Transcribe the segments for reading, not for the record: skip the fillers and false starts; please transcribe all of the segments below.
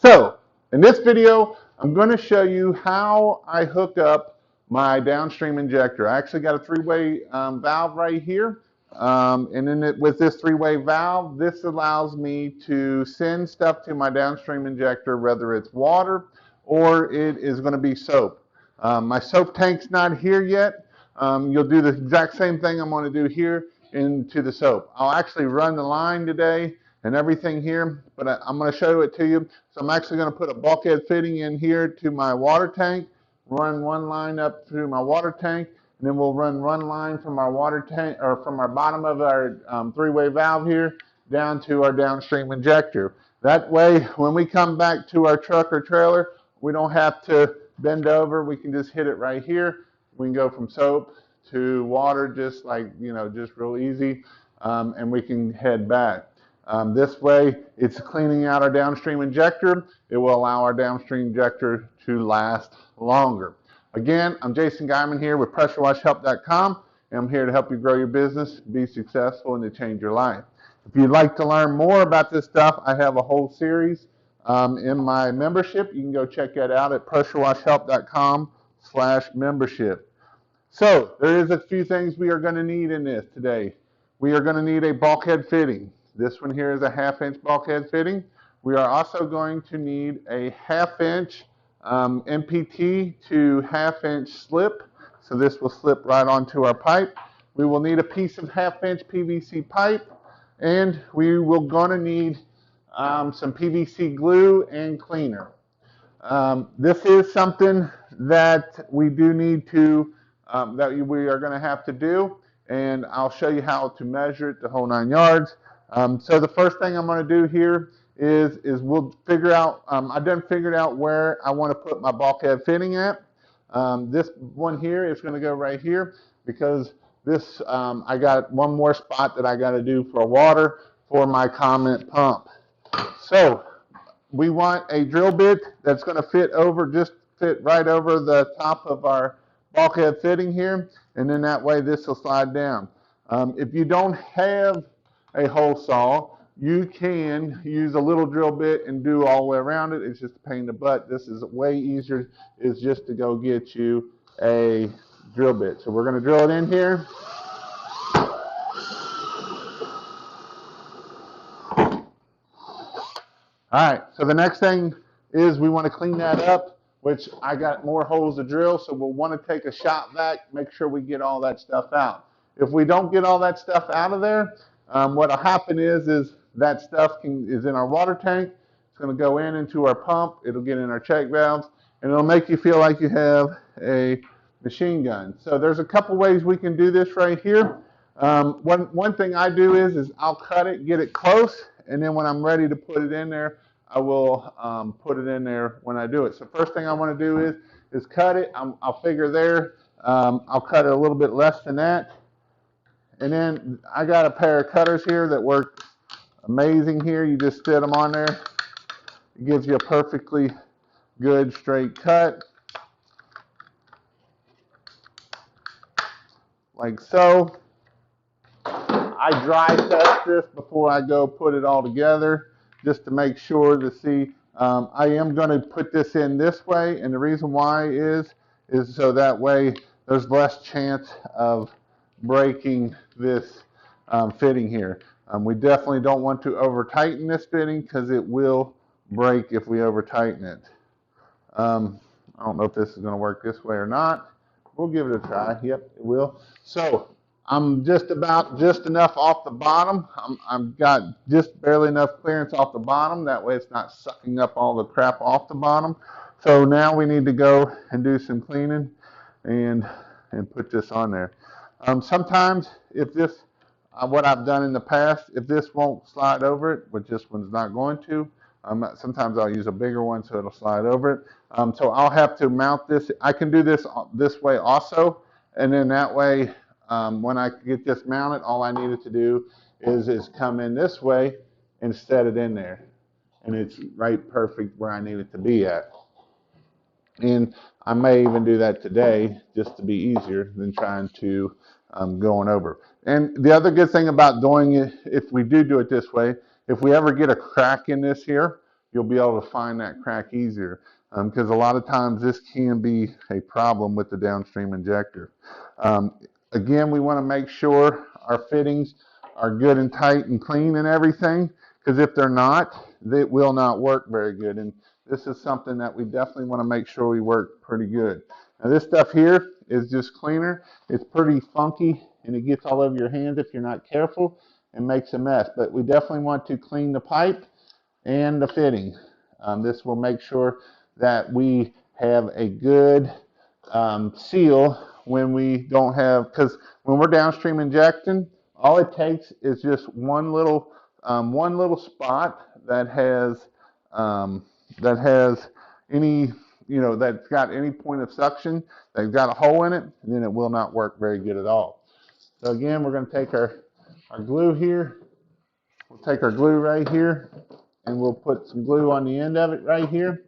So in this video, I'm going to show you how I hook up my downstream injector. I actually got a three-way valve right here. And then with this three-way valve, this allows me to send stuff to my downstream injector, whether it's water or it is going to be soap. My soap tank's not here yet. You'll do the exact same thing I'm going to do here into the soap. I'll actually run the line today and everything here, but I'm going to show it to you. So I'm actually going to put a bulkhead fitting in here to my water tank, run one line up through my water tank, and then we'll run one line from our water tank, or from our bottom of our three-way valve here down to our downstream injector. That way, when we come back to our truck or trailer, we don't have to bend over. We can just hit it right here. We can go from soap to water just like, just real easy, and we can head back. This way, it's cleaning out our downstream injector. It will allow our downstream injector to last longer. Again, I'm Jason Guyman here with PressureWashHelp.com, and I'm here to help you grow your business, be successful, and to change your life. If you'd like to learn more about this stuff, I have a whole series in my membership. You can go check that out at PressureWashHelp.com/membership. So there is a few things we are going to need in this today. We are going to need a bulkhead fitting. This one here is a 1/2-inch bulkhead fitting. We are also going to need a 1/2-inch MPT to 1/2-inch slip. So this will slip right onto our pipe. We will need a piece of 1/2-inch PVC pipe, and we will going to need some PVC glue and cleaner. This is something that we do need to, that we are going to have to do, and I'll show you how to measure it, the whole 9 yards. So the first thing I'm going to do here is we'll figure out, I done figured out where I want to put my bulkhead fitting at. This one here is going to go right here because this, I got one more spot that I got to do for water for my comment pump. So we want a drill bit that's going to fit right over the top of our bulkhead fitting here, and then that way this will slide down. If you don't have a hole saw, you can use a little drill bit and do all the way around it. It's just a pain in the butt. This is way easier, is just to go get you a drill bit. So we're going to drill it in here. All right, so the next thing is we want to clean that up, which I got more holes to drill, so we'll want to take a shop vac, make sure we get all that stuff out. If we don't get all that stuff out of there, what'll happen is that stuff is in our water tank. It's going to go into our pump. It'll get in our check valves, and it'll make you feel like you have a machine gun. So there's a couple ways we can do this right here. One thing I do is I'll cut it, get it close, and then when I'm ready to put it in there, I will put it in there when I do it. So first thing I want to do is cut it. I'll figure there. I'll cut it a little bit less than that. And then I got a pair of cutters here that work amazing here. You just sit them on there. It gives you a perfectly good straight cut. Like so. I dry test this before I go put it all together, just to make sure to see. I am going to put this in this way, and the reason why is so that way there's less chance of breaking this fitting here. We definitely don't want to over tighten this fitting because it will break if we over tighten it. I don't know if this is going to work this way or not. We'll give it a try. Yep, it will. So I'm just enough off the bottom. I've got just barely enough clearance off the bottom. That way it's not sucking up all the crap off the bottom. So now we need to go and do some cleaning and put this on there. Sometimes if this, what I've done in the past, if this won't slide over it, which this one's not going to, sometimes I'll use a bigger one so it'll slide over it. So I'll have to mount this. I can do this way also, and then that way, when I get this mounted, all I needed to do is come in this way and set it in there. And it's right perfect where I need it to be at. And I may even do that today just to be easier than trying to going over. And the other good thing about doing it, if we do it this way, if we ever get a crack in this here, you'll be able to find that crack easier. Because a lot of times this can be a problem with the downstream injector. Again, we want to make sure our fittings are good and tight and clean and everything, because if they're not, it will not work very good. And this is something that we definitely want to make sure we work pretty good. Now this stuff here is just cleaner. It's pretty funky and it gets all over your hands if you're not careful and makes a mess. But we definitely want to clean the pipe and the fitting. This will make sure that we have a good seal when we don't have, because when we're downstream injecting, all it takes is just one little spot that has any, that's got any point of suction, that's got a hole in it, and then it will not work very good at all. So again, we're going to take our glue here. We'll take our glue right here, and we'll put some glue on the end of it right here.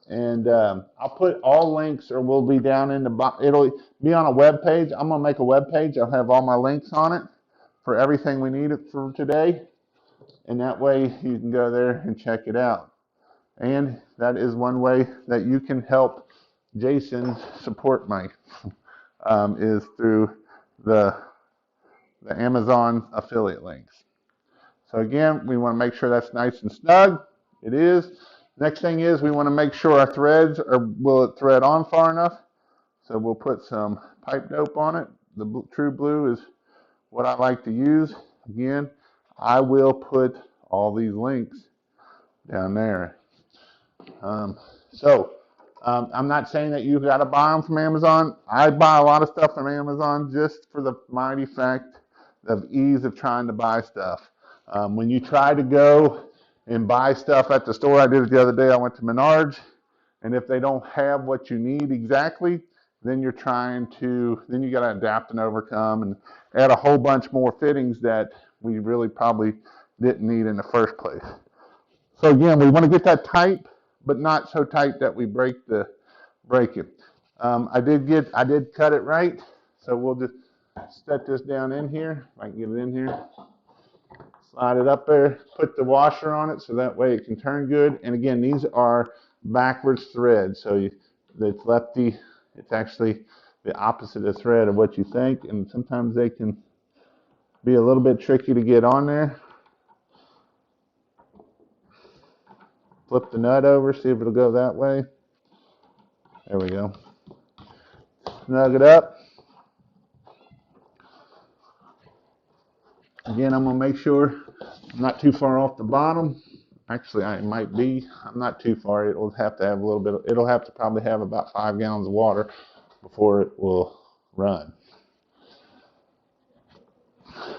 And I'll put all links, or will be down in the, it'll be on a web page. I'm going to make a web page. I'll have all my links on it for everything we need for today. And that way you can go there and check it out. And that is one way that you can help Jason support me, is through the Amazon affiliate links. So again, we want to make sure that's nice and snug. It is. Next thing is we want to make sure our threads will it thread on far enough. So we'll put some pipe dope on it. The True Blue is what I like to use. Again, I will put all these links down there. I'm not saying that you've got to buy them from Amazon. I buy a lot of stuff from Amazon just for the mighty fact of ease of trying to buy stuff. When you try to go and buy stuff at the store, I did it the other day, I went to Menards, and if they don't have what you need exactly, then you got to adapt and overcome and add a whole bunch more fittings that we really probably didn't need in the first place. So again, we want to get that tight, but not so tight that we break it. I did cut it right, so we'll just set this down in here. If I can get it in here. Slide it up there, put the washer on it so that way it can turn good. And again, these are backwards threads, so it's lefty. It's actually the opposite of thread of what you think, and sometimes they can be a little bit tricky to get on there. Flip the nut over, see if it'll go that way. There we go. Snug it up. Again, I'm going to make sure I'm not too far off the bottom. Actually, I might be. I'm not too far. It'll have to have a little bit. It'll have to probably have about 5 gallons of water before it will run.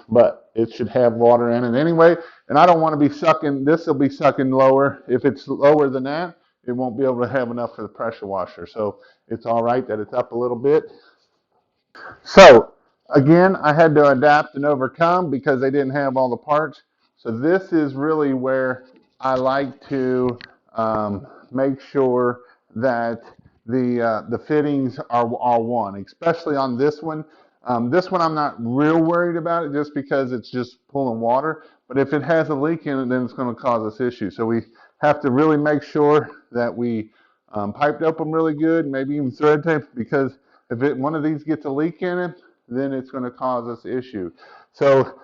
But it should have water in it anyway. And I don't want to be sucking. This will be sucking lower. If it's lower than that, it won't be able to have enough for the pressure washer. So it's all right that it's up a little bit. So again, I had to adapt and overcome because they didn't have all the parts. So this is really where I like to make sure that the fittings are one, especially on this one. This one I'm not real worried about it just because it's just pulling water. But if it has a leak in it, then it's going to cause us issues. So we have to really make sure that we pipe dope them really good, maybe even thread tape, because if one of these gets a leak in it, then it's going to cause us issue. So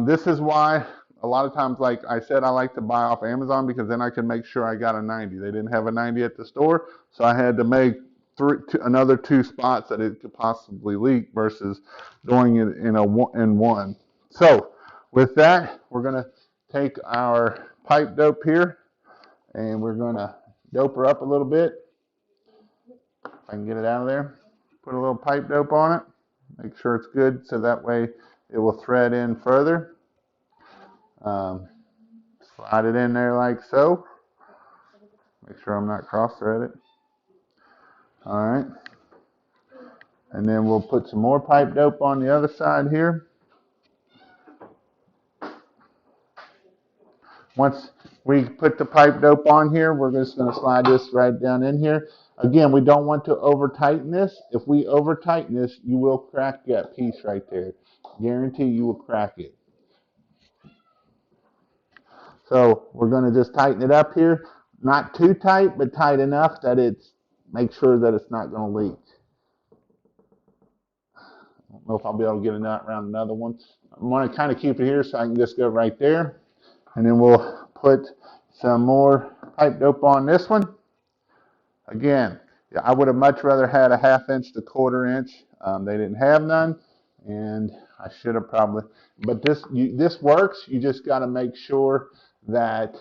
this is why a lot of times, like I said, I like to buy off Amazon because then I can make sure I got a 90. They didn't have a 90 at the store, so I had to make another 2 spots that it could possibly leak versus doing it in one. So with that, we're going to take our pipe dope here and we're going to dope her up a little bit. If I can get it out of there. Put a little pipe dope on it. Make sure it's good so that way it will thread in further. Slide it in there like so. Make sure I'm not cross-threaded. All right. And then we'll put some more pipe dope on the other side here. Once we put the pipe dope on here, we're just going to slide this right down in here. Again, we don't want to over tighten this. If we over tighten this, you will crack that piece right there. Guarantee you will crack it. So we're going to just tighten it up here. Not too tight, but tight enough that it's, make sure that it's not going to leak. I don't know if I'll be able to get a nut around another one. I want to kind of keep it here so I can just go right there. And then we'll put some more pipe dope on this one. Again, I would have much rather had a 1/2 inch to 1/4 inch. They didn't have none, and I should have probably, but this works. You just got to make sure that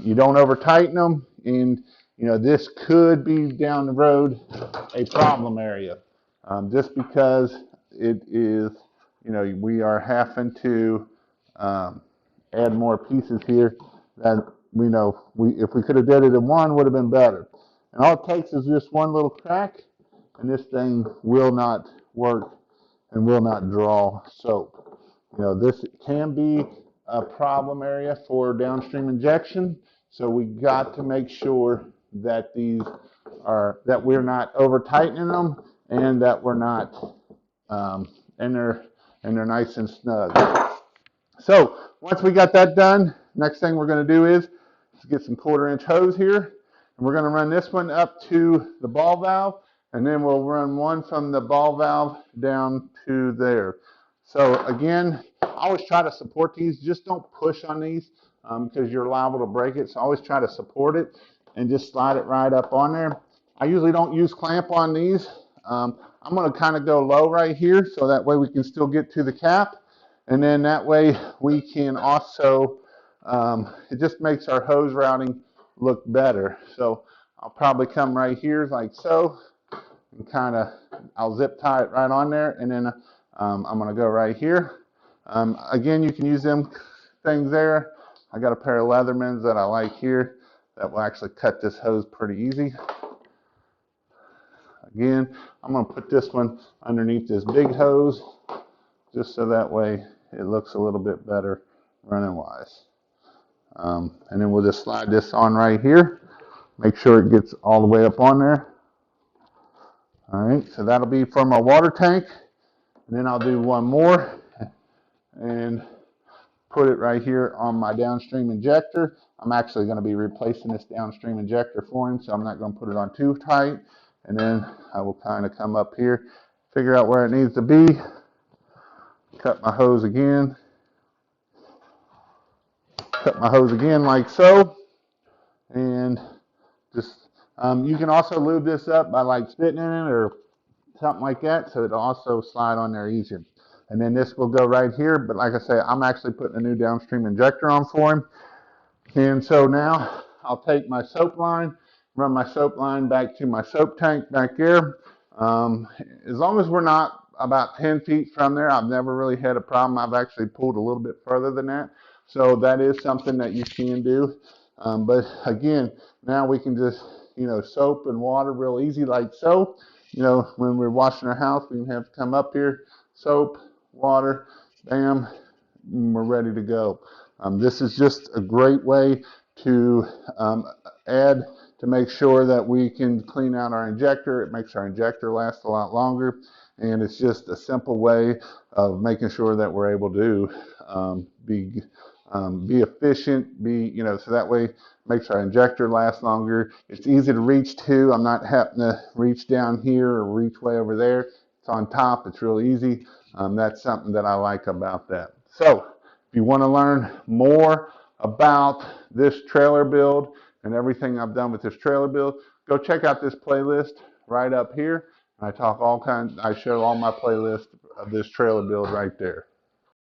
you don't over tighten them, and this could be down the road a problem area, just because it is, we are having to add more pieces here that if we could have did it in one, would have been better. And all it takes is just one little crack, and this thing will not work and will not draw soap. This can be a problem area for downstream injection, so we got to make sure that that we're not over tightening them, and that we're not, and they're nice and snug. So once we got that done, next thing we're going to do is get some 1/4 inch hose here. And we're going to run this one up to the ball valve, and then we'll run one from the ball valve down to there. So again, I always try to support these. Just don't push on these because you're liable to break it. So always try to support it and just slide it right up on there. I usually don't use clamp on these. I'm going to kind of go low right here so that way we can still get to the cap. And then that way we can also, it just makes our hose routing look better. So I'll probably come right here like so, and I'll zip tie it right on there, and then I'm going to go right here. Again, you can use them things there. I got a pair of Leathermans that I like here that will actually cut this hose pretty easy. Again, I'm going to put this one underneath this big hose just so that way it looks a little bit better running wise. And then we'll just slide this on right here. Make sure it gets all the way up on there. All right, so that'll be for my water tank. And then I'll do one more and put it right here on my downstream injector. I'm actually going to be replacing this downstream injector for him, so I'm not going to put it on too tight. And then I will kind of come up here, figure out where it needs to be, cut my hose again. Cut my hose again like so, and just you can also lube this up by like spitting in it or something like that, so it'll also slide on there easier. And then this will go right here, but like I say, I'm actually putting a new downstream injector on for him. And so now I'll take my soap line, run my soap line back to my soap tank back there. As long as we're not about 10 feet from there, I've never really had a problem. I've actually pulled a little bit further than that. So that is something that you can do. But again, now we can just, soap and water real easy like so. When we're washing our house, we can have to come up here, soap, water, bam, we're ready to go. This is just a great way to add to make sure that we can clean out our injector. It makes our injector last a lot longer, and it's just a simple way of making sure that we're able to be efficient, so that way it makes our injector last longer. It's easy to reach to. I'm not having to reach down here or reach way over there. It's on top. It's real easy. That's something that I like about that. So if you want to learn more about this trailer build and everything I've done with this trailer build, go check out this playlist right up here. I show all my playlists of this trailer build right there.